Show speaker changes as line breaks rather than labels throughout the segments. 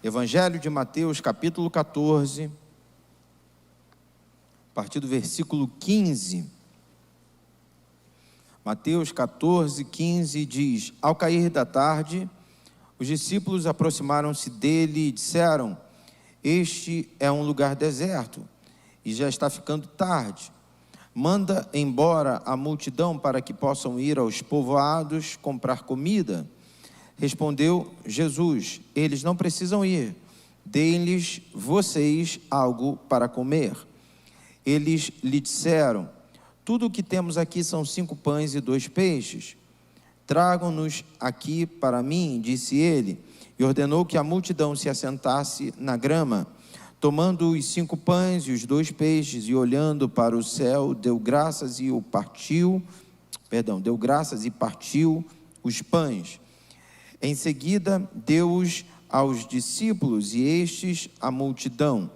Evangelho de Mateus, capítulo 14, a partir do versículo 15. Mateus 14, 15 diz: Ao cair da tarde, os discípulos aproximaram-se dele e disseram: Este é um lugar deserto e já está ficando tarde. Manda embora a multidão para que possam ir aos povoados comprar comida. Respondeu Jesus: Eles não precisam ir, deem-lhes vocês algo para comer. Eles lhe disseram: Tudo o que temos aqui são 5 pães e 2 peixes. Tragam-nos aqui para mim, disse ele, e ordenou que a multidão se assentasse na grama. Tomando os 5 pães e os 2 peixes e olhando para o céu, deu graças e partiu os pães. Em seguida, deu-os aos discípulos e estes à multidão.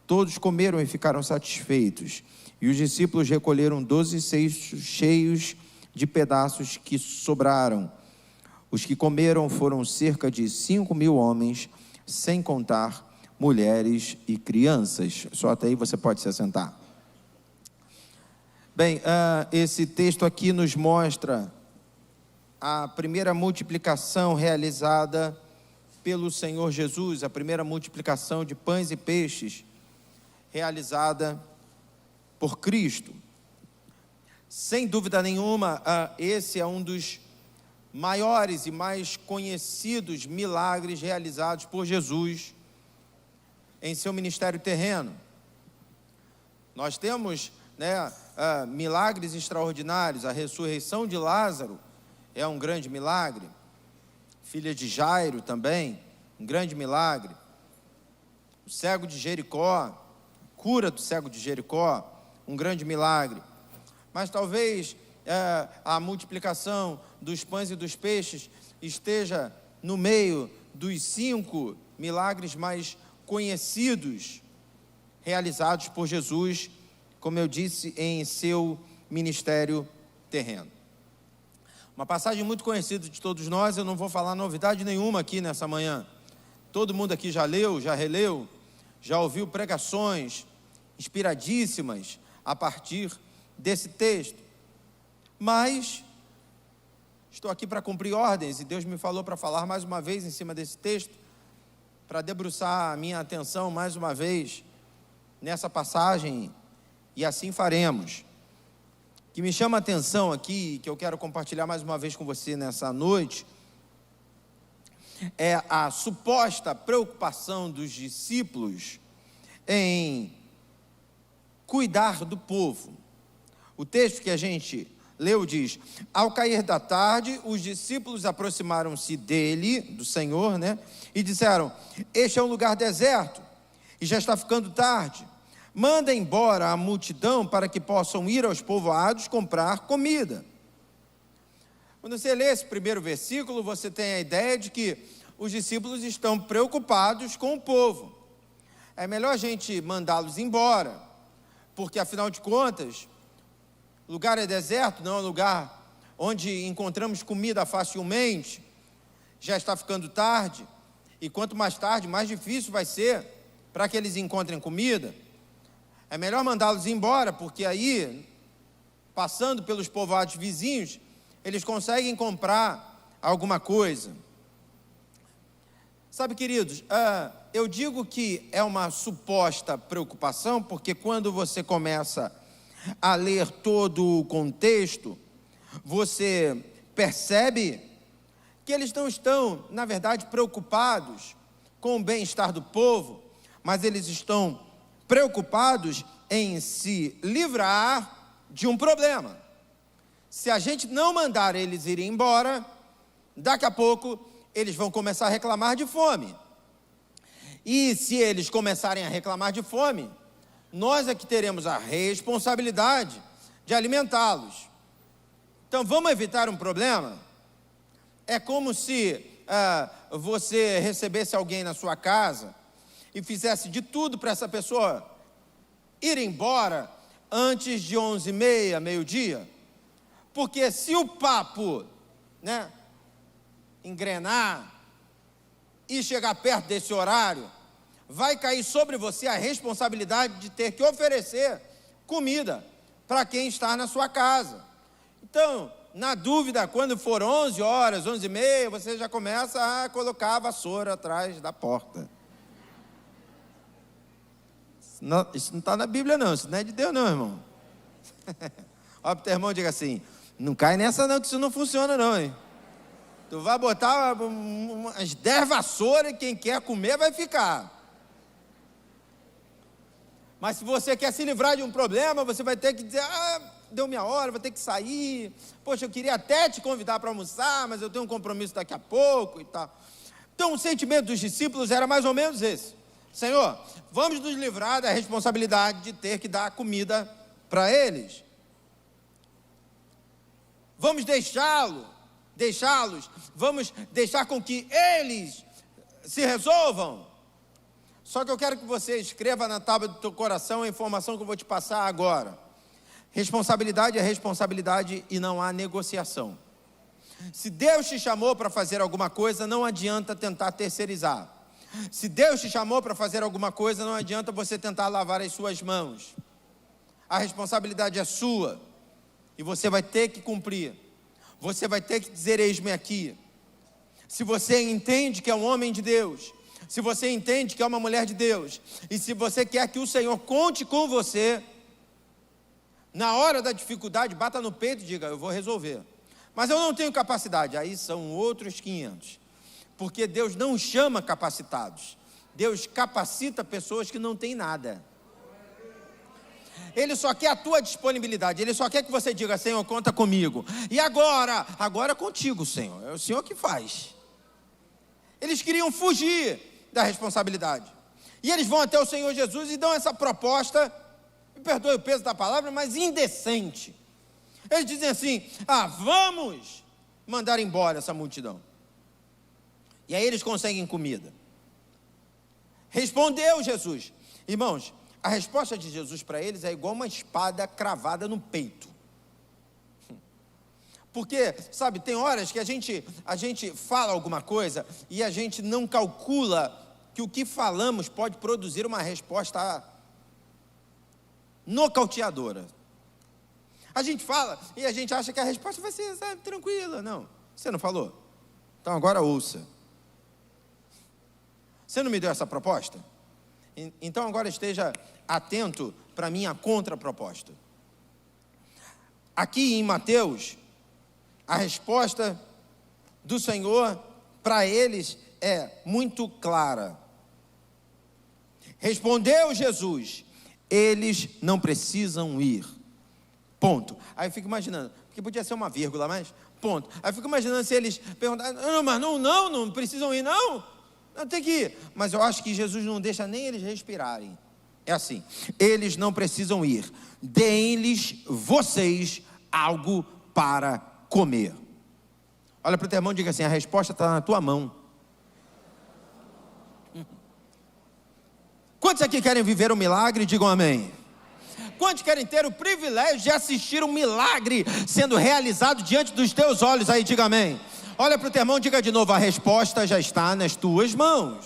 Todos comeram e ficaram satisfeitos. E os discípulos recolheram 12 cestos cheios de pedaços que sobraram. Os que comeram foram cerca de 5.000 homens, sem contar mulheres e crianças. Só até aí você pode se assentar. Bem, esse texto aqui nos mostra a primeira multiplicação realizada pelo Senhor Jesus, a primeira multiplicação de pães e peixes realizada por Cristo. Sem dúvida nenhuma, esse é um dos maiores e mais conhecidos milagres realizados por Jesus em seu ministério terreno. Nós temos, milagres extraordinários. A ressurreição de Lázaro é um grande milagre. Filha de Jairo também, um grande milagre. O cego de Jericó, cura do cego de Jericó, um grande milagre. Mas talvez a multiplicação dos pães e dos peixes esteja no meio dos 5 milagres mais conhecidos realizados por Jesus, como eu disse, em seu ministério terreno. Uma passagem muito conhecida de todos nós. Eu não vou falar novidade nenhuma aqui nessa manhã. Todo mundo aqui já leu, já releu, já ouviu pregações inspiradíssimas a partir desse texto. Mas estou aqui para cumprir ordens e Deus me falou para falar mais uma vez em cima desse texto, para debruçar a minha atenção mais uma vez nessa passagem, e assim faremos. O que me chama a atenção aqui, que eu quero compartilhar mais uma vez com você nessa noite, é a suposta preocupação dos discípulos em cuidar do povo. O texto que a gente leu diz: Ao cair da tarde, os discípulos aproximaram-se dele, do Senhor, e disseram: Este é um lugar deserto e já está ficando tarde. Manda embora a multidão para que possam ir aos povoados comprar comida. Quando você lê esse primeiro versículo, você tem a ideia de que os discípulos estão preocupados com o povo. É melhor a gente mandá-los embora, porque afinal de contas, o lugar é deserto, não é um lugar onde encontramos comida facilmente. Já está ficando tarde, e quanto mais tarde, mais difícil vai ser para que eles encontrem comida. É melhor mandá-los embora, porque aí, passando pelos povoados vizinhos, eles conseguem comprar alguma coisa. Sabe, queridos, eu digo que é uma suposta preocupação, porque quando você começa a ler todo o contexto, você percebe que eles não estão, na verdade, preocupados com o bem-estar do povo, mas eles estão preocupados em se livrar de um problema. Se a gente não mandar eles irem embora, daqui a pouco eles vão começar a reclamar de fome. E se eles começarem a reclamar de fome, nós é que teremos a responsabilidade de alimentá-los. Então vamos evitar um problema? É como se você recebesse alguém na sua casa e fizesse de tudo para essa pessoa ir embora antes de 11h30, meio-dia. Porque se o papo engrenar e chegar perto desse horário, vai cair sobre você a responsabilidade de ter que oferecer comida para quem está na sua casa. Então, na dúvida, quando for 11 horas, 11h30, você já começa a colocar a vassoura atrás da porta. Isso não está na Bíblia não, isso não é de Deus não, irmão. Olha para o teu irmão e diga assim, não cai nessa não, que isso não funciona não, hein? Tu vai botar umas 10 vassouras e quem quer comer vai ficar. Mas se você quer se livrar de um problema, você vai ter que dizer, deu minha hora, vou ter que sair. Poxa, eu queria até te convidar para almoçar, mas eu tenho um compromisso daqui a pouco e tal. Então o sentimento dos discípulos era mais ou menos esse. Senhor, vamos nos livrar da responsabilidade de ter que dar comida para eles. Vamos deixá-los, vamos deixar com que eles se resolvam. Só que eu quero que você escreva na tábua do teu coração a informação que eu vou te passar agora. Responsabilidade é responsabilidade e não há negociação. Se Deus te chamou para fazer alguma coisa, não adianta tentar terceirizar. Se Deus te chamou para fazer alguma coisa, não adianta você tentar lavar as suas mãos. A responsabilidade é sua e você vai ter que cumprir. Você vai ter que dizer, eis-me aqui. Se você entende que é um homem de Deus, se você entende que é uma mulher de Deus, e se você quer que o Senhor conte com você, na hora da dificuldade, bata no peito e diga, eu vou resolver. Mas eu não tenho capacidade, aí são outros 500. Porque Deus não chama capacitados, Deus capacita pessoas que não têm nada. Ele só quer a tua disponibilidade, Ele só quer que você diga, Senhor, conta comigo. E agora? Agora é contigo, Senhor, é o Senhor que faz. Eles queriam fugir da responsabilidade. E eles vão até o Senhor Jesus e dão essa proposta, me perdoe o peso da palavra, mas indecente. Eles dizem assim, vamos mandar embora essa multidão. E aí eles conseguem comida. Respondeu Jesus. Irmãos, a resposta de Jesus para eles é igual uma espada cravada no peito. Porque, sabe, tem horas que a gente fala alguma coisa e a gente não calcula que o que falamos pode produzir uma resposta nocauteadora. A gente fala e a gente acha que a resposta vai ser, sabe, tranquila. Não, você não falou? Então agora ouça. Você não me deu essa proposta? Então agora esteja atento para a minha contraproposta. Aqui em Mateus, a resposta do Senhor para eles é muito clara. Respondeu Jesus, eles não precisam ir. Ponto. Aí eu fico imaginando, porque podia ser uma vírgula, mas ponto. Aí eu fico imaginando se eles perguntarem, não precisam ir, não tem que ir. Mas eu acho que Jesus não deixa nem eles respirarem. É assim, eles não precisam ir. Deem-lhes vocês algo para comer. Olha para o teu irmão e diga assim, a resposta está na tua mão. Quantos aqui querem viver um milagre? Digam amém. Quantos querem ter o privilégio de assistir um milagre sendo realizado diante dos teus olhos? Aí, diga amém. Olha para o teu irmão e diga de novo, a resposta já está nas tuas mãos.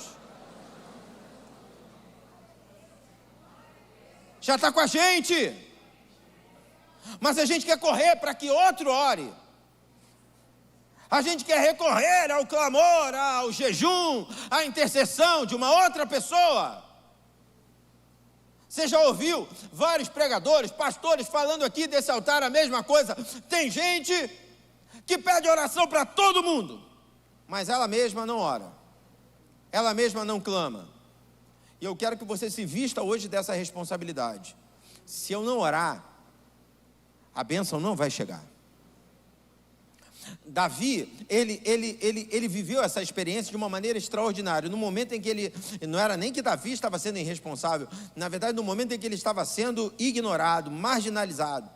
Já está com a gente. Mas a gente quer correr para que outro ore. A gente quer recorrer ao clamor, ao jejum, à intercessão de uma outra pessoa. Você já ouviu vários pregadores, pastores falando aqui desse altar a mesma coisa? Tem gente que pede oração para todo mundo, mas ela mesma não ora, ela mesma não clama. E eu quero que você se vista hoje dessa responsabilidade. Se eu não orar, a bênção não vai chegar. Davi, ele viveu essa experiência de uma maneira extraordinária. No momento em que ele, não era nem que Davi estava sendo irresponsável, na verdade no momento em que ele estava sendo ignorado, marginalizado.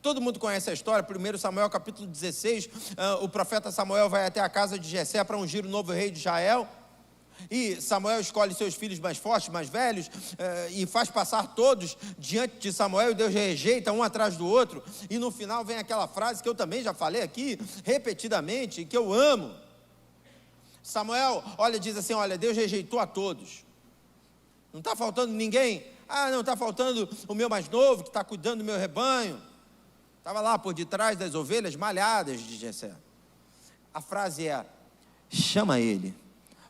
Todo mundo conhece a história, 1 Samuel capítulo 16, o profeta Samuel vai até a casa de Jessé para ungir o novo rei de Israel. E Samuel escolhe seus filhos mais fortes, mais velhos, e faz passar todos diante de Samuel, e Deus rejeita um atrás do outro, e no final vem aquela frase que eu também já falei aqui, repetidamente, que eu amo. Samuel, olha, diz assim, olha, Deus rejeitou a todos. Não está faltando ninguém? Ah, não, está faltando o meu mais novo, que está cuidando do meu rebanho. Estava lá por detrás das ovelhas malhadas de Jessé. A frase é, chama ele,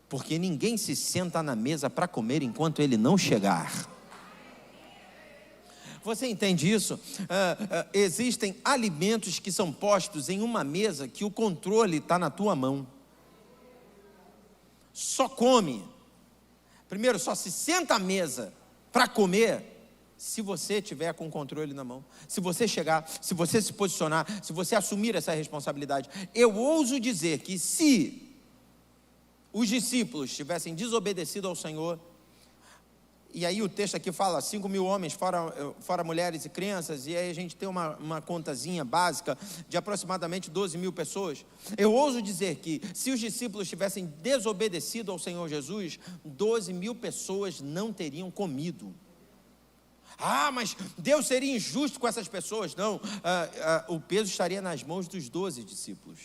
porque ninguém se senta na mesa para comer enquanto ele não chegar. Você entende isso? Existem alimentos que são postos em uma mesa que o controle está na tua mão. Só come. Primeiro, só se senta à mesa para comer se você tiver com o controle na mão. Se você chegar, se você se posicionar, se você assumir essa responsabilidade. Eu ouso dizer que se os discípulos tivessem desobedecido ao Senhor, e aí o texto aqui fala 5.000 homens, fora mulheres e crianças, e aí a gente tem uma contazinha básica de aproximadamente 12.000 pessoas. Eu ouso dizer que se os discípulos tivessem desobedecido ao Senhor Jesus, 12.000 pessoas não teriam comido. Ah, mas Deus seria injusto com essas pessoas. Não, o peso estaria nas mãos dos 12 discípulos.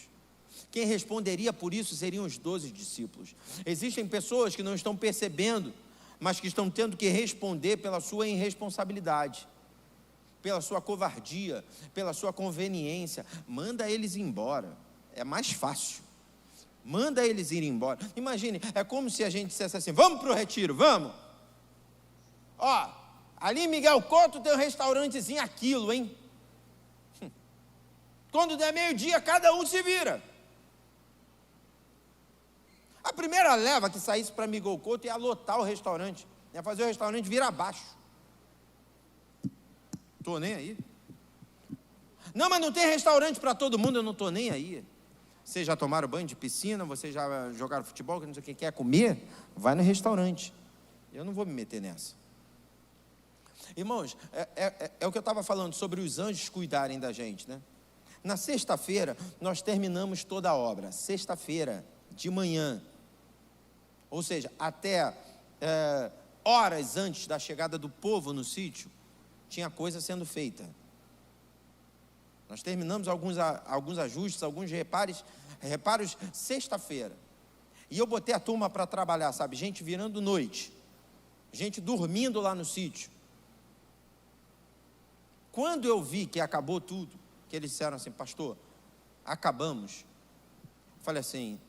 Quem responderia por isso seriam os 12 discípulos. Existem pessoas que não estão percebendo, mas que estão tendo que responder pela sua irresponsabilidade, pela sua covardia, pela sua conveniência. Manda eles embora, é mais fácil. Manda eles irem embora. Imagine, é como se a gente dissesse assim, vamos para o retiro, vamos. Ó, ali em Miguel Couto tem um restaurantezinho, aquilo, hein? Quando der meio-dia, cada um se vira. A primeira leva que saísse para Miguel Couto ia lotar o restaurante, ia fazer o restaurante vir abaixo. Estou nem aí. Não, mas não tem restaurante para todo mundo, eu não estou nem aí. Vocês já tomaram banho de piscina, vocês já jogaram futebol, que não sei o que quer comer, vai no restaurante. Eu não vou me meter nessa. Irmãos, é o que eu estava falando sobre os anjos cuidarem da gente, né? Na sexta-feira, nós terminamos toda a obra. Sexta-feira, de manhã. Ou seja, até horas antes da chegada do povo no sítio, tinha coisa sendo feita. Nós terminamos alguns ajustes, alguns reparos sexta-feira. E eu botei a turma para trabalhar, sabe? Gente virando noite, gente dormindo lá no sítio. Quando eu vi que acabou tudo, que eles disseram assim, pastor, acabamos. Eu falei assim,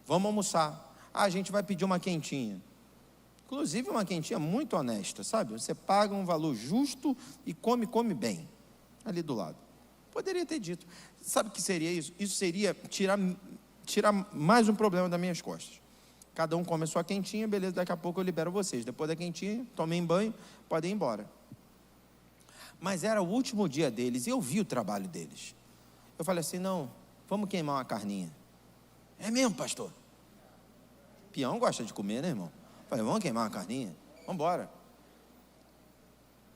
vamos almoçar. Ah, a gente vai pedir uma quentinha. Inclusive uma quentinha muito honesta, sabe? Você paga um valor justo e come bem. Ali do lado. Poderia ter dito. Sabe o que seria isso? Isso seria tirar mais um problema das minhas costas. Cada um come a sua quentinha, beleza, daqui a pouco eu libero vocês. Depois da quentinha, tomem banho, podem ir embora. Mas era o último dia deles, e eu vi o trabalho deles. Eu falei assim, não, vamos queimar uma carninha. É mesmo, pastor? Peão gosta de comer, né, irmão? Falei, vamos queimar uma carninha? Vamos embora.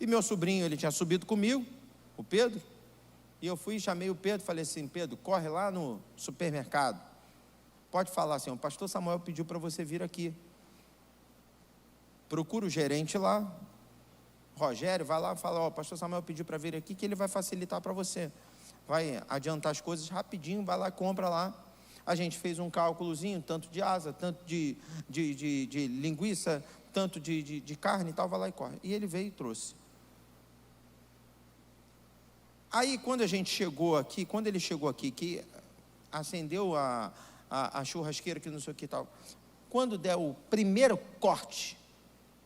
E meu sobrinho, ele tinha subido comigo, o Pedro, e eu fui e chamei o Pedro, falei assim, Pedro, corre lá no supermercado. Pode falar assim, o pastor Samuel pediu para você vir aqui. Procura o gerente lá, Rogério, vai lá e fala, ó, o pastor Samuel pediu para vir aqui, que ele vai facilitar para você. Vai adiantar as coisas rapidinho, vai lá, compra lá. A gente fez um cálculozinho, tanto de asa, tanto de linguiça, tanto de carne e tal, vai lá e corre. E ele veio e trouxe. Aí, quando ele chegou aqui, que acendeu a churrasqueira, que não sei o que tal, quando der o primeiro corte,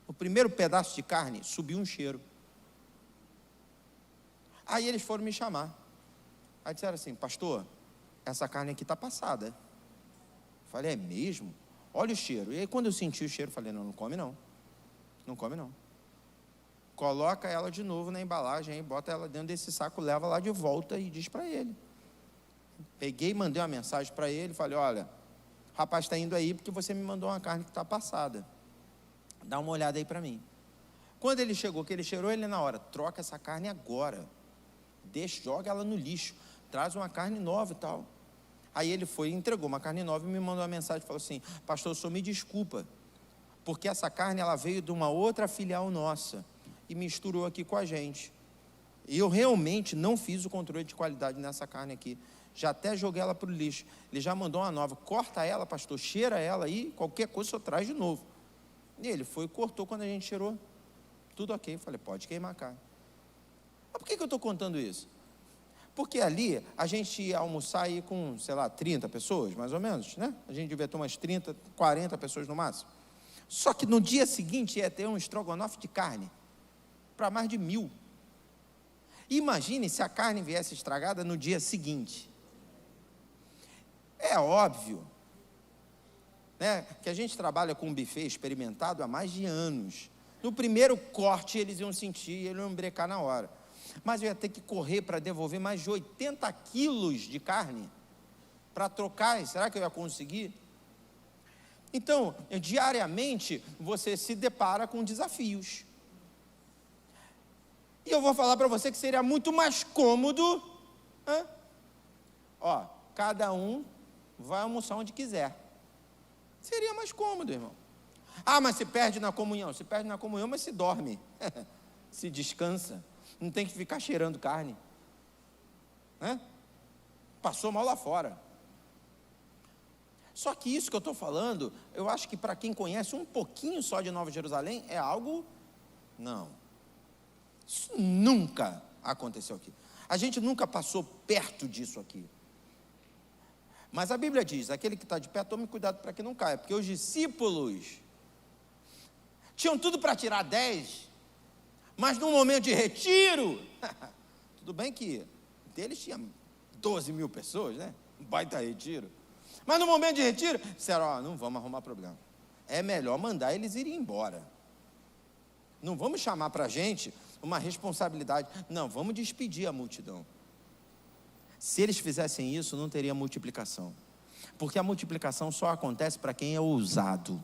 o primeiro pedaço de carne, subiu um cheiro. Aí eles foram me chamar. Aí disseram assim, pastor, essa carne aqui está passada. Eu falei, é mesmo? Olha o cheiro. E aí quando eu senti o cheiro, falei, não come não. Não come não. Coloca ela de novo na embalagem, aí, bota ela dentro desse saco, leva lá de volta e diz para ele. Peguei, mandei uma mensagem para ele, falei, olha, o rapaz está indo aí porque você me mandou uma carne que está passada. Dá uma olhada aí para mim. Quando ele chegou, que ele cheirou, ele na hora, troca essa carne agora. Joga ela no lixo, traz uma carne nova e tal. Aí ele foi e entregou uma carne nova e me mandou uma mensagem, falou assim, pastor, o senhor me desculpa, porque essa carne ela veio de uma outra filial nossa e misturou aqui com a gente. E eu realmente não fiz o controle de qualidade nessa carne aqui. já até joguei ela para o lixo. Ele já mandou uma nova. Corta ela, pastor, cheira ela aí, qualquer coisa o senhor traz de novo. E ele foi e cortou. Quando a gente cheirou, tudo ok. Eu falei, pode queimar a carne. Mas por que eu estou contando isso? Porque ali a gente ia almoçar aí com, sei lá, 30 pessoas, mais ou menos, né? A gente devia ter umas 30, 40 pessoas no máximo. Só que no dia seguinte ia ter um estrogonofe de carne para mais de 1000. Imagine se a carne viesse estragada no dia seguinte. É óbvio, né, que a gente trabalha com um buffet experimentado há mais de anos. No primeiro corte eles iam sentir, eles iam brecar na hora. Mas eu ia ter que correr para devolver mais de 80 quilos de carne para trocar. Será que eu ia conseguir? Então, diariamente, você se depara com desafios. E eu vou falar para você que seria muito mais cômodo, cada um vai almoçar onde quiser. Seria mais cômodo, irmão. Mas se perde na comunhão. Se perde na comunhão, mas se dorme. Se descansa. Não tem que ficar cheirando carne. Passou mal lá fora. Só que isso que eu estou falando, eu acho que para quem conhece um pouquinho só de Nova Jerusalém, é algo... Não. Isso nunca aconteceu aqui. A gente nunca passou perto disso aqui. Mas a Bíblia diz, aquele que está de pé, tome cuidado para que não caia. Porque os discípulos tinham tudo para tirar 10, mas no momento de retiro, tudo bem que deles tinha 12.000 pessoas, né? Um baita retiro. Mas no momento de retiro, disseram, não vamos arrumar problema. É melhor mandar eles irem embora. Não vamos chamar para a gente uma responsabilidade. Não, vamos despedir a multidão. Se eles fizessem isso, não teria multiplicação. Porque a multiplicação só acontece para quem é ousado.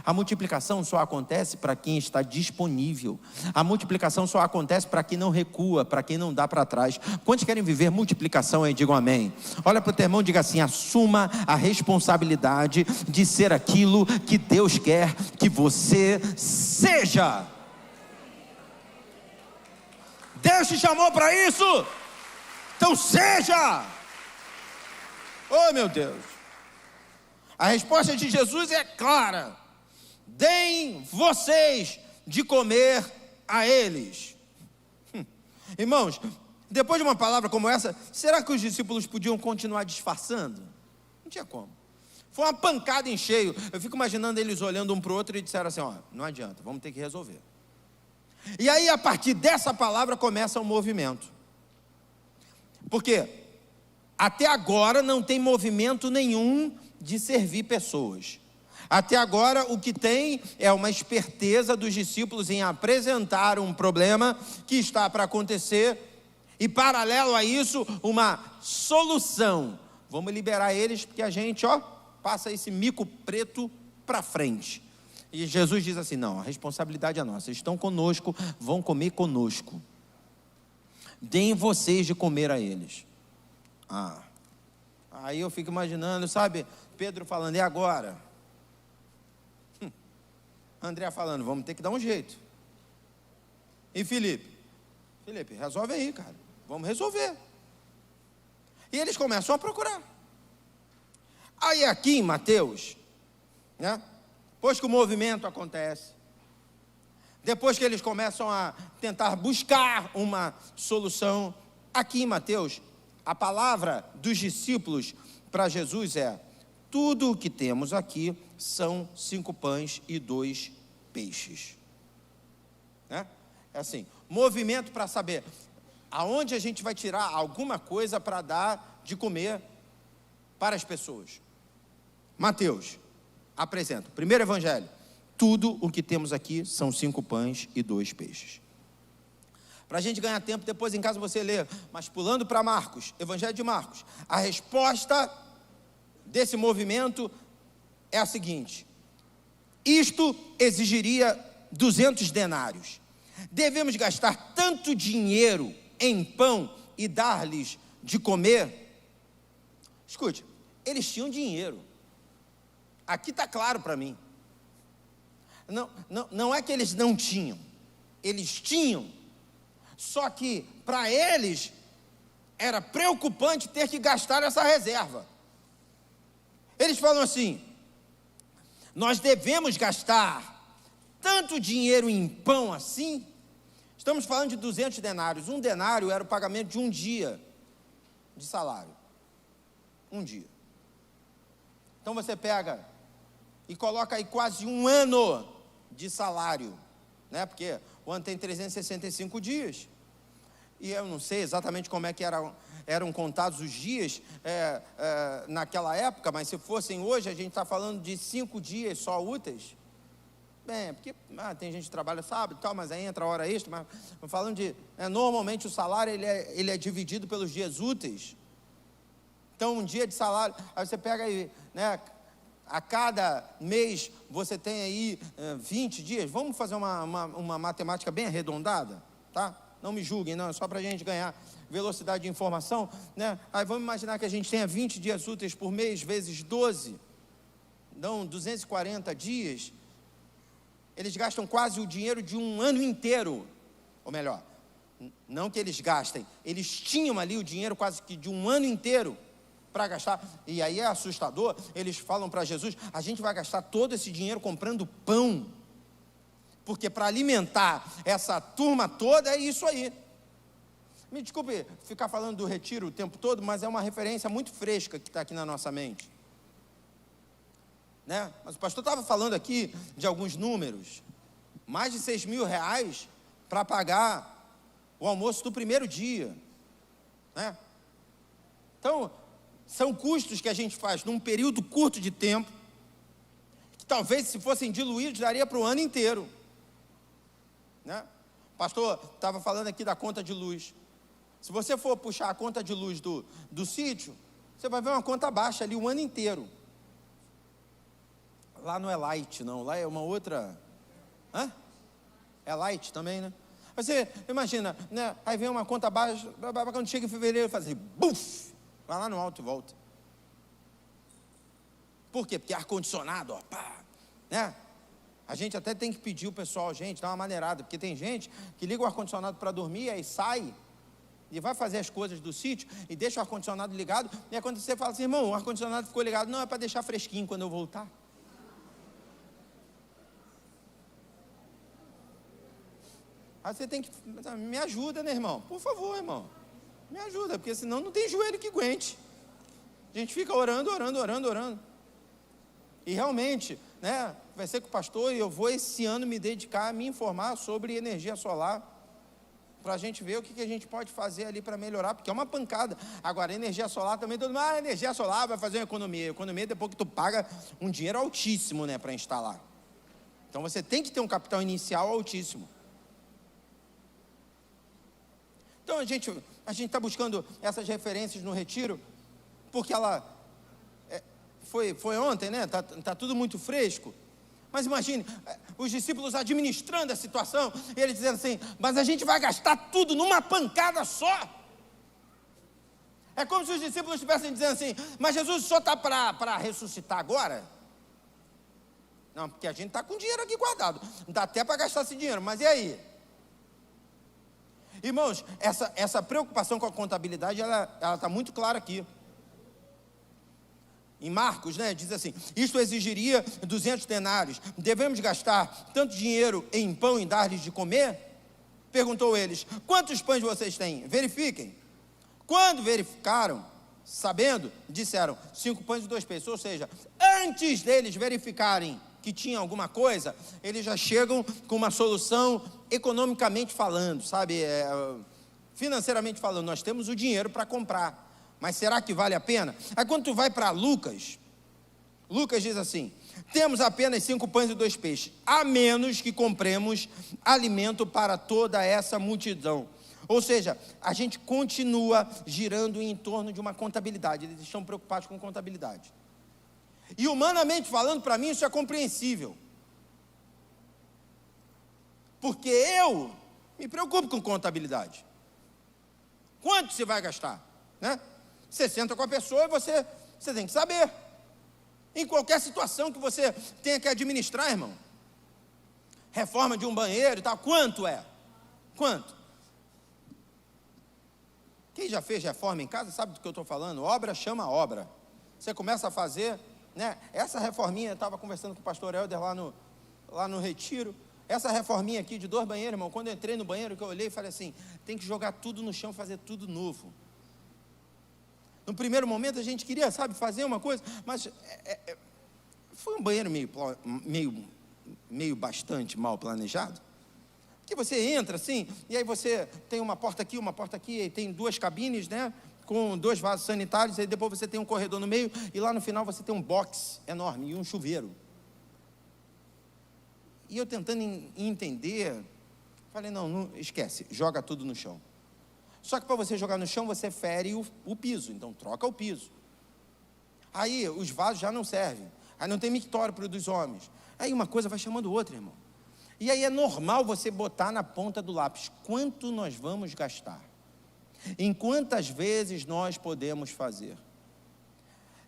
A multiplicação só acontece para quem está disponível. A multiplicação só acontece para quem não recua, para quem não dá para trás. Quantos querem viver multiplicação aí? Digam amém. Olha para o teu irmão e diga assim, assuma a responsabilidade de ser aquilo que Deus quer que você seja. Deus te chamou para isso, então seja. Oh meu Deus. A resposta de Jesus é clara: deem vocês de comer a eles. Irmãos, depois de uma palavra como essa, será que os discípulos podiam continuar disfarçando? Não tinha como. Foi uma pancada em cheio. Eu fico imaginando eles olhando um para o outro e disseram assim, não adianta, vamos ter que resolver. E aí a partir dessa palavra começa um movimento. Porque até agora não tem movimento nenhum de servir pessoas. Até agora o que tem é uma esperteza dos discípulos em apresentar um problema que está para acontecer e, paralelo a isso, uma solução. Vamos liberar eles porque a gente passa esse mico preto para frente. E Jesus diz assim, não, a responsabilidade é nossa, eles estão conosco, vão comer conosco. Deem vocês de comer a eles. Aí eu fico imaginando, sabe, Pedro falando, e agora? André falando, vamos ter que dar um jeito. E Felipe, resolve aí, cara, vamos resolver. E eles começam a procurar. Aí aqui em Mateus, né, depois que o movimento acontece, depois que eles começam a tentar buscar uma solução, aqui em Mateus, a palavra dos discípulos para Jesus é, tudo o que temos aqui são 5 pães e 2 peixes. Né? É assim, movimento para saber aonde a gente vai tirar alguma coisa para dar de comer para as pessoas. Mateus apresenta, primeiro evangelho, tudo o que temos aqui são 5 pães e 2 peixes. Para a gente ganhar tempo, depois em casa você lê, mas pulando para Marcos, evangelho de Marcos, a resposta desse movimento é a seguinte, isto exigiria 200 denários, devemos gastar tanto dinheiro em pão e dar-lhes de comer? Escute, eles tinham dinheiro, aqui está claro para mim, não é que eles não tinham, eles tinham, só que para eles era preocupante ter que gastar essa reserva. Eles falam assim: nós devemos gastar tanto dinheiro em pão assim. Estamos falando de 200 denários. Um denário era o pagamento de um dia de salário. Um dia. Então você pega e coloca aí quase um ano de salário, né? Porque o ano tem 365 dias. E eu não sei exatamente como é que eram contados os dias naquela época, mas se fossem hoje, a gente está falando de 5 dias só úteis. Bem, porque tem gente que trabalha sábado e tal, mas aí entra a hora extra. Mas falando de, normalmente o salário ele é dividido pelos dias úteis. Então, um dia de salário, aí você pega aí, né? A cada mês você tem aí 20 dias. Vamos fazer uma matemática bem arredondada, tá? Não me julguem, não, é só para a gente ganhar velocidade de informação, né? Aí vamos imaginar que a gente tenha 20 dias úteis por mês, vezes 12, dão 240 dias. Eles gastam quase o dinheiro de um ano inteiro, ou melhor, não que eles gastem, eles tinham ali o dinheiro quase que de um ano inteiro para gastar. E aí é assustador. Eles falam para Jesus: a gente vai gastar todo esse dinheiro comprando pão, porque para alimentar essa turma toda é isso aí. Me desculpe ficar falando do retiro o tempo todo, mas é uma referência muito fresca que está aqui na nossa mente, né? Mas o pastor estava falando aqui de alguns números, mais de 6 mil reais para pagar o almoço do primeiro dia, né? Então, são custos que a gente faz num período curto de tempo, que talvez se fossem diluídos daria para o ano inteiro, né? O pastor estava falando aqui da conta de luz. Se você for puxar a conta de luz do sítio, você vai ver uma conta baixa ali o ano inteiro. Lá não é light, não, lá é uma outra. É light também, né? Você imagina, né? Aí vem uma conta baixa, quando chega em fevereiro, faz assim, buf, vai lá no alto e volta. Por quê? Porque ar-condicionado, ó, pá, né? A gente até tem que pedir o pessoal, gente, dá uma maneirada, porque tem gente que liga o ar-condicionado para dormir, aí sai e vai fazer as coisas do sítio e deixa o ar-condicionado ligado, e aí quando você fala assim: irmão, o ar-condicionado ficou ligado. Não, é para deixar fresquinho quando eu voltar. Aí você tem que, me ajuda, né, irmão? Por favor, irmão, me ajuda, porque senão não tem joelho que aguente. A gente fica orando. E realmente, né, vai ser com o pastor, e eu vou esse ano me dedicar a me informar sobre energia solar, para a gente ver o que a gente pode fazer ali para melhorar, porque é uma pancada. Agora, energia solar também, todo mundo, energia solar vai fazer uma economia. Economia depois que tu paga um dinheiro altíssimo, né, para instalar. Então você tem que ter um capital inicial altíssimo. Então a gente está buscando essas referências no retiro, porque ela foi ontem, né? Tá tudo muito fresco. Mas imagine, os discípulos administrando a situação, e eles dizendo assim: mas a gente vai gastar tudo numa pancada só. É como se os discípulos estivessem dizendo assim: mas Jesus só está para ressuscitar agora? Não, porque a gente está com dinheiro aqui guardado, dá até para gastar esse dinheiro, mas e aí? Irmãos, essa preocupação com a contabilidade, ela está muito clara aqui. Em Marcos, né, diz assim: isto exigiria 200 denários. Devemos gastar tanto dinheiro em pão e dar-lhes de comer? Perguntou eles: quantos pães vocês têm? Verifiquem. Quando verificaram, sabendo, disseram: 5 pães e 2 peixes. Ou seja, antes deles verificarem que tinha alguma coisa, eles já chegam com uma solução economicamente falando, sabe? Financeiramente falando, nós temos o dinheiro para comprar, mas será que vale a pena? Aí quando tu vai para Lucas diz assim: temos apenas 5 pães e 2 peixes, a menos que compremos alimento para toda essa multidão. Ou seja, a gente continua girando em torno de uma contabilidade. Eles estão preocupados com contabilidade. E humanamente falando, para mim isso é compreensível, porque eu me preocupo com contabilidade. Quanto você vai gastar, né? Você senta com a pessoa e você tem que saber, em qualquer situação que você tenha que administrar, irmão. Reforma de um banheiro e tal, quanto é? Quanto? Quem já fez reforma em casa sabe do que eu estou falando. Obra chama obra. Você começa a fazer, né? Essa reforminha, eu estava conversando com o pastor Helder lá no retiro. Essa reforminha aqui de 2 banheiros, irmão, quando eu entrei no banheiro, que eu olhei e falei assim, tem que jogar tudo no chão, fazer tudo novo. No primeiro momento a gente queria, sabe, fazer uma coisa, mas foi um banheiro meio bastante mal planejado. Que você entra assim, e aí você tem uma porta aqui, e tem 2 cabines, né, com 2 vasos sanitários, aí depois você tem um corredor no meio, e lá no final você tem um box enorme e um chuveiro. E eu tentando entender, falei, não esquece, joga tudo no chão. Só que para você jogar no chão, você fere o piso, então troca o piso. Aí os vasos já não servem, aí não tem mictório para os dos homens. Aí uma coisa vai chamando outra, irmão. E aí é normal você botar na ponta do lápis, quanto nós vamos gastar? Em quantas vezes nós podemos fazer?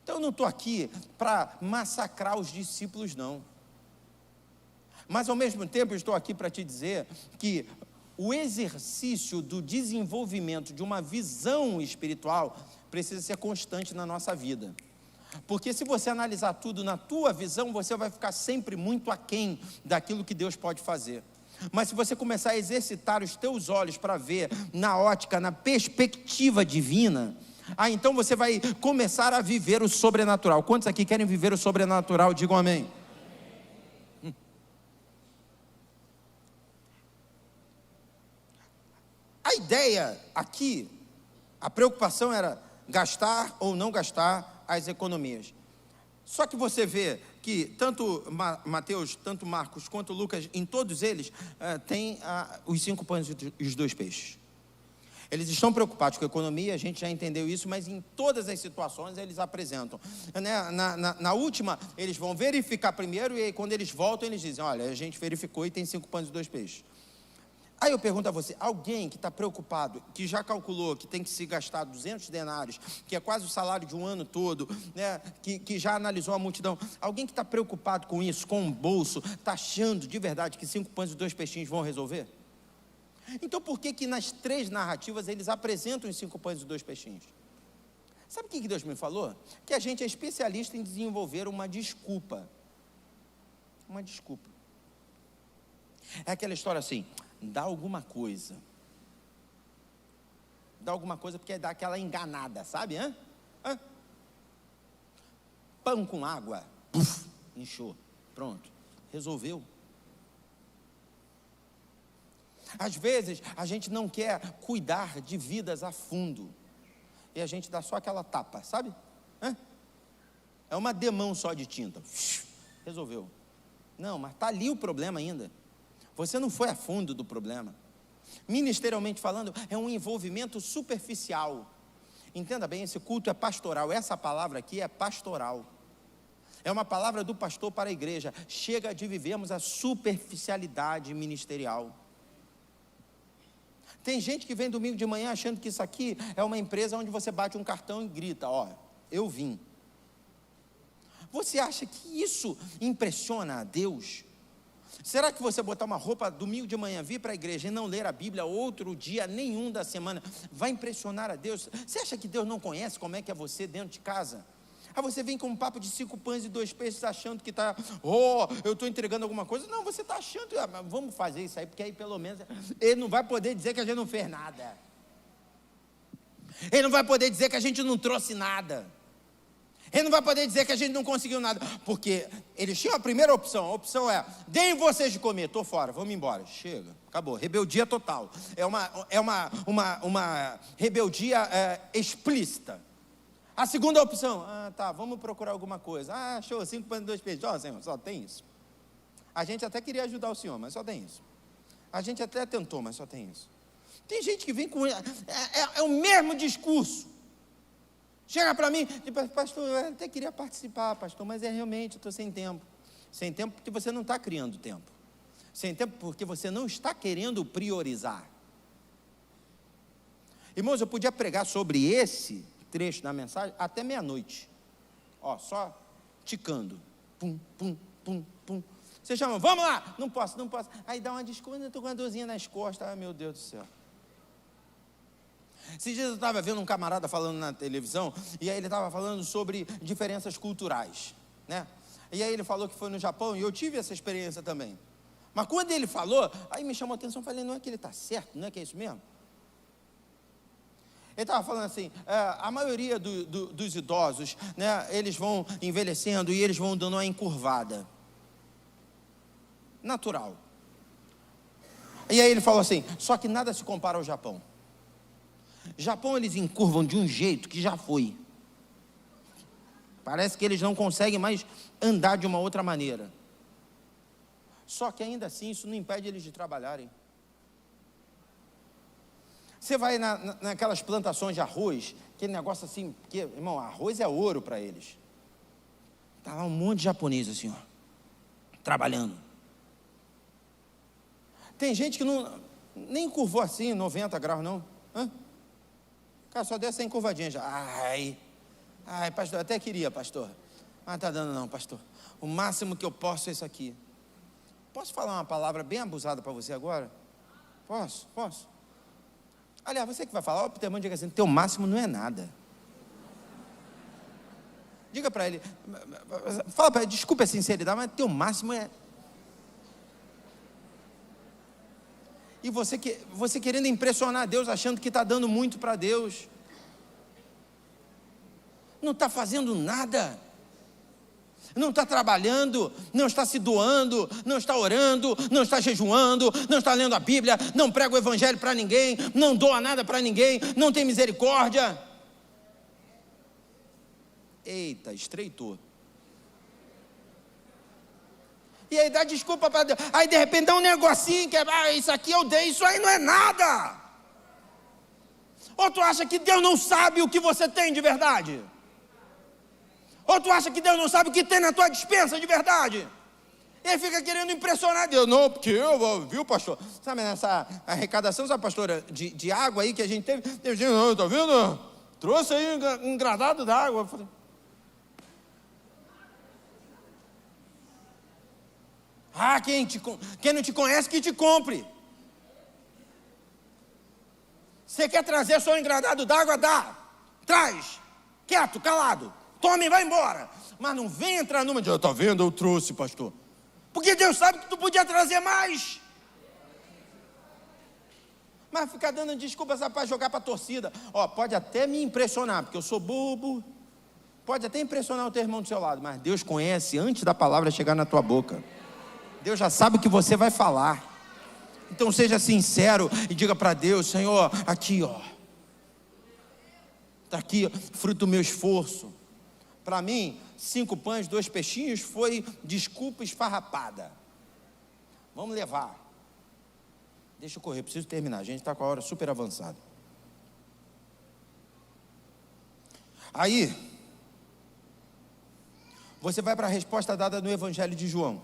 Então eu não estou aqui para massacrar os discípulos, não. Mas ao mesmo tempo eu estou aqui para te dizer que o exercício do desenvolvimento de uma visão espiritual precisa ser constante na nossa vida. Porque se você analisar tudo na tua visão, você vai ficar sempre muito aquém daquilo que Deus pode fazer. Mas se você começar a exercitar os teus olhos para ver na ótica, na perspectiva divina, então você vai começar a viver o sobrenatural. Quantos aqui querem viver o sobrenatural? Digam amém. A ideia aqui, a preocupação era gastar ou não gastar as economias. Só que você vê que tanto Mateus, tanto Marcos quanto Lucas, em todos eles, tem os 5 pães e os 2 peixes. Eles estão preocupados com a economia, a gente já entendeu isso, mas em todas as situações eles apresentam. Na última, eles vão verificar primeiro, e aí quando eles voltam, eles dizem, olha, a gente verificou e tem 5 pães e 2 peixes. Aí eu pergunto a você, alguém que está preocupado, que já calculou que tem que se gastar 200 denários, que é quase o salário de um ano todo, né, que já analisou a multidão, alguém que está preocupado com isso, com o bolso, está achando de verdade que 5 pães e 2 peixinhos vão resolver? Então por que nas 3 narrativas eles apresentam os 5 pães e 2 peixinhos? Sabe o que Deus me falou? Que a gente é especialista em desenvolver uma desculpa. Uma desculpa. É aquela história assim, dá alguma coisa porque dá aquela enganada, sabe? Pão com água, inchou, pronto, resolveu. Às vezes a gente não quer cuidar de vidas a fundo, e a gente dá só aquela tapa, sabe? É uma demão só de tinta, resolveu. Não, mas está ali o problema ainda. Você não foi a fundo do problema. Ministerialmente falando, é um envolvimento superficial. Entenda bem, esse culto é pastoral. Essa palavra aqui é pastoral. É uma palavra do pastor para a igreja. Chega de vivermos a superficialidade ministerial. Tem gente que vem domingo de manhã achando que isso aqui é uma empresa onde você bate um cartão e grita, ó, eu vim. Você acha que isso impressiona a Deus? Será que você botar uma roupa domingo de manhã, vir para a igreja e não ler a Bíblia outro dia nenhum da semana, vai impressionar a Deus? Você acha que Deus não conhece como é que é você dentro de casa? Aí você vem com um papo de 5 pães e 2 peixes achando que está, eu estou entregando alguma coisa. Não, você está achando, vamos fazer isso aí, porque aí pelo menos ele não vai poder dizer que a gente não fez nada. Ele não vai poder dizer que a gente não trouxe nada. Ele não vai poder dizer que a gente não conseguiu nada, porque eles tinham a primeira opção. A opção é, deem vocês de comer, estou fora, vamos embora. Chega, acabou, rebeldia total. É uma rebeldia explícita. A segunda opção, tá, vamos procurar alguma coisa. Show, 5 pães e 2 peixes. Senhor, só tem isso. A gente até queria ajudar o senhor, mas só tem isso. A gente até tentou, mas só tem isso. Tem gente que vem com... É o mesmo discurso. Chega para mim, pastor, eu até queria participar, pastor, mas realmente eu estou sem tempo. Sem tempo porque você não está criando tempo. Sem tempo porque você não está querendo priorizar. Irmãos, eu podia pregar sobre esse trecho da mensagem até meia-noite. Só ticando. Pum, pum, pum, pum. Você chama, vamos lá, não posso. Aí dá uma desculpa, eu estou com uma dorzinha nas costas, meu Deus do céu. Esses dias eu estava vendo um camarada falando na televisão, e aí ele estava falando sobre diferenças culturais, né? E aí ele falou que foi no Japão, e eu tive essa experiência também. Mas quando ele falou, aí me chamou a atenção, eu falei, não é que ele está certo, não é que é isso mesmo? Ele estava falando assim, a maioria dos idosos, né, eles vão envelhecendo e eles vão dando uma encurvada. Natural. E aí ele falou assim, só que nada se compara ao Japão. Japão eles encurvam de um jeito que já foi. Parece que eles não conseguem mais andar de uma outra maneira. Só que ainda assim isso não impede eles de trabalharem. Você vai naquelas plantações de arroz, aquele negócio assim, que, irmão, arroz é ouro para eles. Está lá um monte de japonês assim, ó, trabalhando. Tem gente que nem curvou assim, 90 graus não. Cara, só deu essa encurvadinha já. Ai, pastor, até queria, pastor. Mas tá dando não, pastor. O máximo que eu posso é isso aqui. Posso falar uma palavra bem abusada para você agora? Posso? Aliás, você que vai falar, o teu irmão diga assim, teu máximo não é nada. Diga para ele, fala para ele, desculpa a sinceridade, mas teu máximo é... E você querendo impressionar Deus, achando que está dando muito para Deus. Não está fazendo nada. Não está trabalhando, não está se doando, não está orando, não está jejuando, não está lendo a Bíblia, não prega o Evangelho para ninguém, não doa nada para ninguém, não tem misericórdia. Eita, estreitou. E aí dá desculpa para Deus. Aí de repente dá um negocinho que isso aqui eu dei, isso aí não é nada. Ou tu acha que Deus não sabe o que você tem de verdade? Ou tu acha que Deus não sabe o que tem na tua despensa de verdade? Ele fica querendo impressionar Deus. Não, porque viu, pastor? Sabe nessa arrecadação, sabe, pastora, de água aí que a gente teve? Deus disse, não, tá vendo? Trouxe aí um engradado d'água. Eu falei, quem não te conhece, que te compre. Você quer trazer só um engradado d'água? Dá. Traz. Quieto, calado. Tome e vai embora. Mas não vem entrar numa de, tá vendo, eu trouxe, pastor. Porque Deus sabe que tu podia trazer mais. Mas ficar dando desculpa para jogar para a torcida. Pode até me impressionar, porque eu sou bobo. Pode até impressionar o teu irmão do seu lado, mas Deus conhece antes da palavra chegar na tua boca. Deus já sabe o que você vai falar. Então seja sincero e diga para Deus, Senhor, aqui está aqui, fruto do meu esforço. Para mim, 5 pães, 2 peixinhos foi desculpa esfarrapada. Vamos levar. Deixa eu correr, preciso terminar. A gente está com a hora super avançada. Aí, você vai para a resposta dada no Evangelho de João.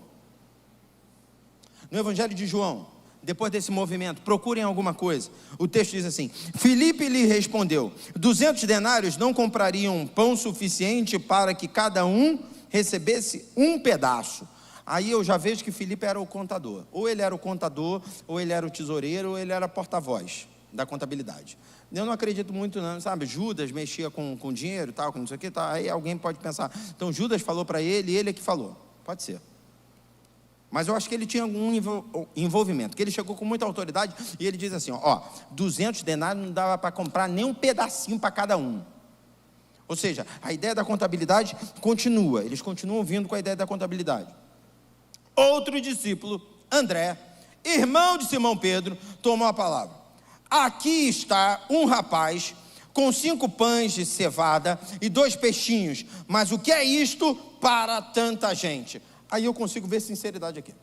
No Evangelho de João, depois desse movimento, procurem alguma coisa. O texto diz assim: Filipe lhe respondeu: 200 denários não comprariam pão suficiente para que cada um recebesse um pedaço. Aí eu já vejo que Filipe era o contador. Ou ele era o contador, ou ele era o tesoureiro, ou ele era porta-voz da contabilidade. Eu não acredito muito não, sabe? Judas mexia com dinheiro e tal, com não sei o que, tal. Aí alguém pode pensar, então Judas falou para ele e ele é que falou. Pode ser. Mas eu acho que ele tinha algum envolvimento, que ele chegou com muita autoridade e ele diz assim, 200 denários não dava para comprar nem um pedacinho para cada um. Ou seja, a ideia da contabilidade continua, eles continuam vindo com a ideia da contabilidade. Outro discípulo, André, irmão de Simão Pedro, tomou a palavra. Aqui está um rapaz com 5 pães de cevada e 2 peixinhos, mas o que é isto para tanta gente? Aí eu consigo ver sinceridade aqui.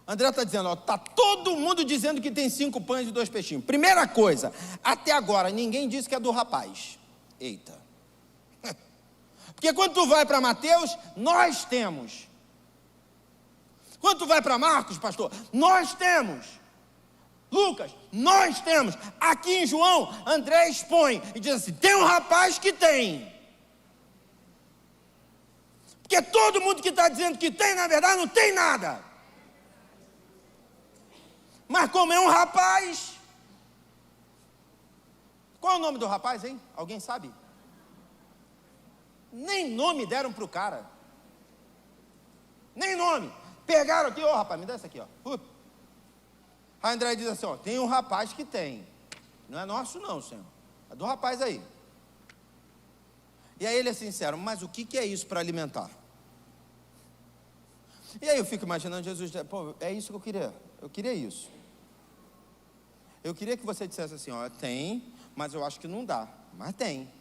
André está dizendo, está todo mundo dizendo que tem 5 pães e 2 peixinhos. Primeira coisa, até agora ninguém disse que é do rapaz. Eita. Porque quando tu vai para Mateus, nós temos. Quando tu vai para Marcos, pastor, nós temos. Lucas, nós temos. Aqui em João, André expõe e diz assim, tem um rapaz que tem. Porque todo mundo que está dizendo que tem, na verdade, não tem nada. Mas como é um rapaz, Qual é o nome do rapaz, hein? Alguém sabe? Nem nome deram para o cara. Nem nome. Pegaram aqui, rapaz, me dá isso aqui, A André diz assim, tem um rapaz que tem. Não é nosso não, Senhor. É do rapaz aí. E aí ele é sincero, mas o que é isso para alimentar? E aí eu fico imaginando Jesus, é isso que eu queria. Eu queria isso. Eu queria que você dissesse assim, tem, mas eu acho que não dá. Mas tem.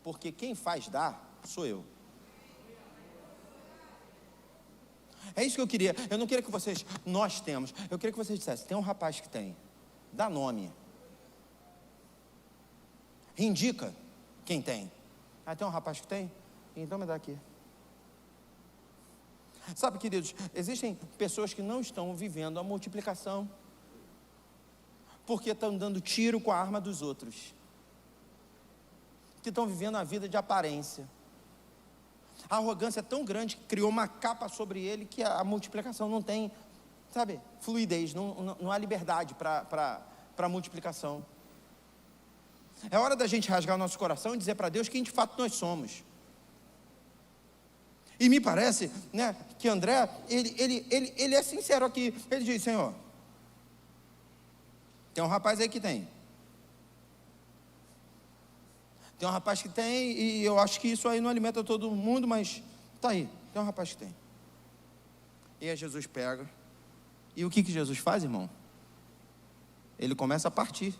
Porque quem faz dar, sou eu. É isso que eu queria. Eu não queria que vocês, nós temos. Eu queria que vocês dissessem, tem um rapaz que tem. Dá nome. Indica quem tem. Tem um rapaz que tem? Então me dá aqui. Sabe, queridos, existem pessoas que não estão vivendo a multiplicação. Porque estão dando tiro com a arma dos outros. Que estão vivendo a vida de aparência. A arrogância é tão grande que criou uma capa sobre ele que a multiplicação não tem, sabe, fluidez, não há liberdade para a multiplicação. É hora da gente rasgar o nosso coração e dizer para Deus quem de fato nós somos. E me parece, né, que André, ele é sincero aqui. Ele diz, Senhor, tem um rapaz aí que tem. Tem um rapaz que tem, e eu acho que isso aí não alimenta todo mundo, mas está aí, tem um rapaz que tem. E aí Jesus pega, e o que Jesus faz, irmão? Ele começa a partir,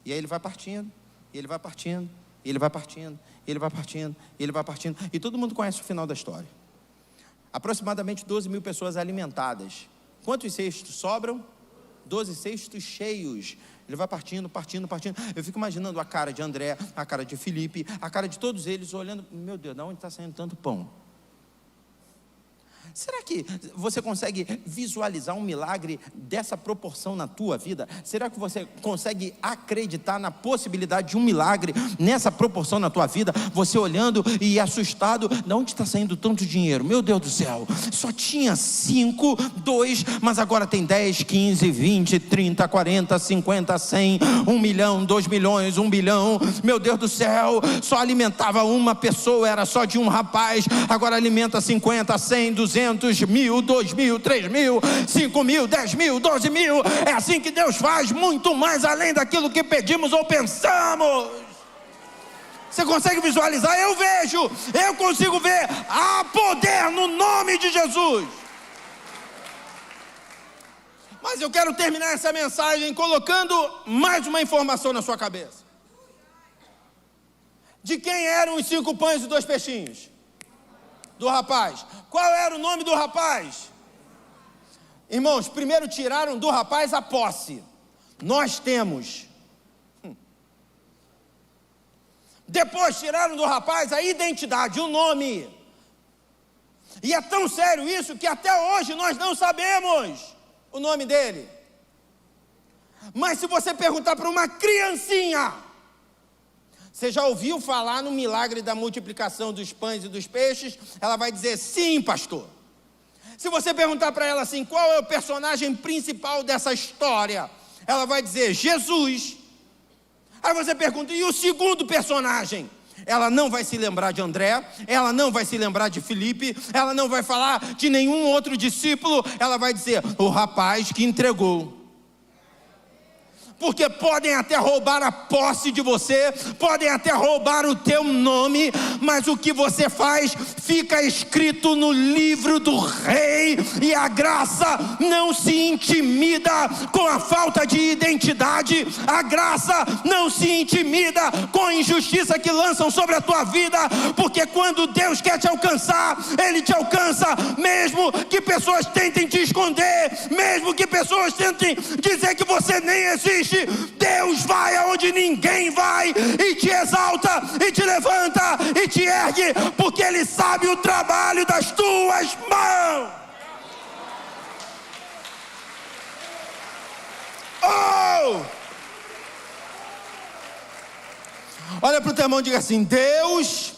e aí ele vai partindo, e ele vai partindo, e ele vai partindo, e ele vai partindo, e ele vai partindo, e todo mundo conhece o final da história. Aproximadamente 12 mil pessoas alimentadas. Quantos cestos sobram? 12 cestos cheios. Ele vai partindo, partindo, partindo. Eu fico imaginando a cara de André, a cara de Felipe, a cara de todos eles olhando, meu Deus, de onde está saindo tanto pão? Será que você consegue visualizar um milagre dessa proporção na tua vida? Será que você consegue acreditar na possibilidade de um milagre nessa proporção na tua vida? Você olhando e assustado, de onde está saindo tanto dinheiro? Meu Deus do céu, só tinha 5, 2, mas agora tem 10, 15, 20, 30, 40, 50, 100, 1 milhão, 2 milhões, 1 bilhão. Meu Deus do céu, só alimentava uma pessoa, era só de um rapaz, agora alimenta 50, 100, 200, 1.000, 2.000, 3.000, 5.000, 10.000, 12.000. É assim que Deus faz, muito mais além daquilo que pedimos ou pensamos. Você consegue visualizar? Eu vejo, eu consigo ver. Há poder no nome de Jesus. Mas eu quero terminar essa mensagem colocando mais uma informação na sua cabeça. De quem eram os 5 pães e 2 peixinhos? Do rapaz. Qual era o nome do rapaz? Irmãos, primeiro tiraram do rapaz a posse. Nós temos. Depois tiraram do rapaz a identidade, o nome. E é tão sério isso que até hoje nós não sabemos o nome dele. Mas se você perguntar para uma criancinha, você já ouviu falar no milagre da multiplicação dos pães e dos peixes? Ela vai dizer, sim, pastor. Se você perguntar para ela assim, qual é o personagem principal dessa história? Ela vai dizer, Jesus. Aí você pergunta, e o segundo personagem? Ela não vai se lembrar de André, ela não vai se lembrar de Felipe, ela não vai falar de nenhum outro discípulo, ela vai dizer, o rapaz que entregou. Porque podem até roubar a posse de você, podem até roubar o teu nome, mas o que você faz fica escrito no livro do rei, e a graça não se intimida com a falta de identidade, a graça não se intimida com a injustiça que lançam sobre a tua vida, porque quando Deus quer te alcançar, Ele te alcança, mesmo que pessoas tentem te esconder, mesmo que pessoas tentem dizer que você nem existe, Deus vai aonde ninguém vai, e te exalta, e te levanta, e te ergue, porque Ele sabe o trabalho das tuas mãos. Oh! Olha para o teu irmão e diga assim, Deus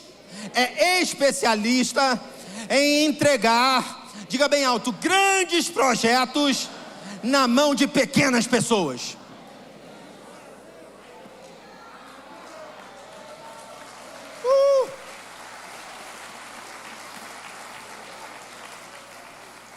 é especialista em entregar, diga bem alto, grandes projetos na mão de pequenas pessoas.